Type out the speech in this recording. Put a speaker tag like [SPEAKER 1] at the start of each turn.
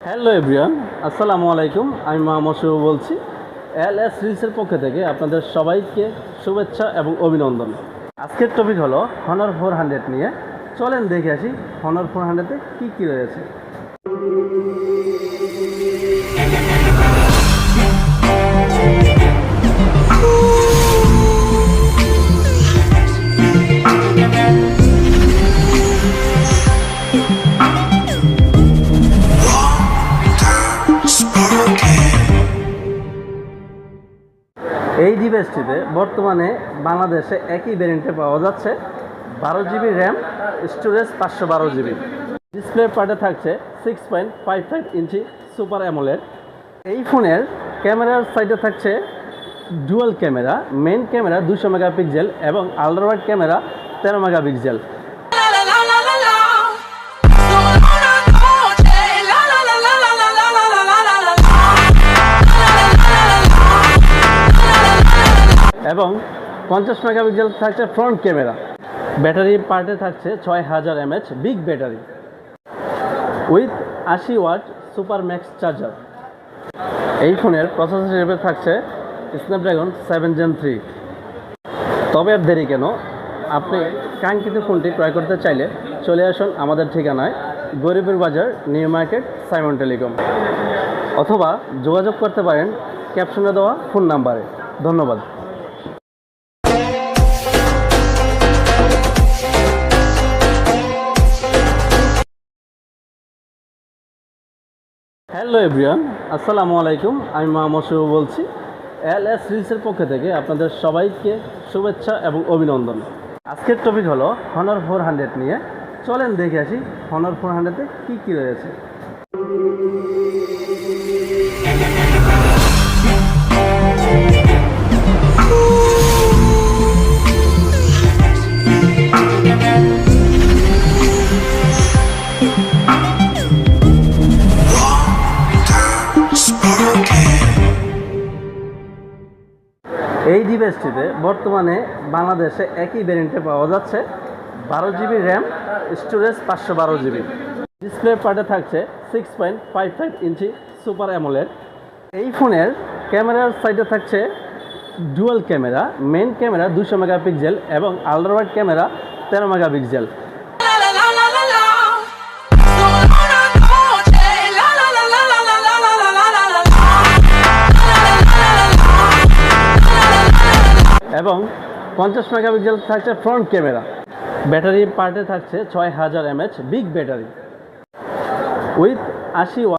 [SPEAKER 1] Hello everyone, আসসালামু আলাইকুম। আমি মোহাম্মদ শুভ বলছি। এলএস রিলসের পক্ষ থেকে আপনাদের সবাইকে শুভেচ্ছা এবং অভিনন্দন। আজকের টপিক হলো হনর 400 নিয়ে। চলেন দেখে আসি হনর 400-এ কী কী রয়েছে। এই ডিভাইসটিতে বর্তমানে বাংলাদেশে একই ভ্যারিয়েন্টে পাওয়া যাচ্ছে 12 GB RAM, storage 512 GB। Display পার্টে থাকছে 6.55 ইঞ্চি সুপার অ্যামোলেড। এই ফোনের ক্যামেরার সাইডে থাকছে dual camera, main camera 200 megapixel এবং আল্ট্রা ওয়াইড ক্যামেরা 13 মেগাপিক্সেল। এবং 50 মেগাপিক্সেল থাকছে ফ্রন্ট ক্যামেরা। ব্যাটারি পার্টে থাকছে 6000 mAh big battery with 80 watt super max charger. এই ফোনের প্রসেসর হিসেবে থাকছে স্ন্যাপড্রাগন 7 Gen 3। তবে আর দেরি কেন, আপনি কাঙ্ক্ষিত ফোনটি ক্রয় করতে চাইলে চলে আসুন আমাদের ঠিকানায়, গরিবের বাজার, নিউ মার্কেট, সাইমন টেলিকম, অথবা যোগাযোগ করতে পারেন ক্যাপশনে দেওয়া ফোন নাম্বারে। ধন্যবাদ। হ্যালো এভরিওয়ান, আসসালামু আলাইকুম। আমি মোহাম্মদ শুভ বলছি। এলএস রিলসের পক্ষ থেকে আপনাদের সবাইকে শুভেচ্ছা এবং অভিনন্দন। আজকের টপিক হলো হনর 400 নিয়ে। চলেন দেখে আসি হনর 400-এ কী কী রয়েছে। এই ডিভাইসটিতে বর্তমানে বাংলাদেশে একই ভ্যারিয়েন্টে পাওয়া যাচ্ছে 12 GB RAM, storage 512 GB। Display পার্টে থাকছে 6.55 ইঞ্চি সুপার অ্যামোলেড। এই ফোনের ক্যামেরার সাইডে থাকছে dual camera, main camera 200 megapixel এবং আল্ট্রা ওয়াইড ক্যামেরা 13 মেগাপিক্সেল। এবং 50 মেগাপিক্সেল থাকছে ফ্রন্ট ক্যামেরা। ব্যাটারি পার্টে থাকছে 6000 mAh big battery with 80 watt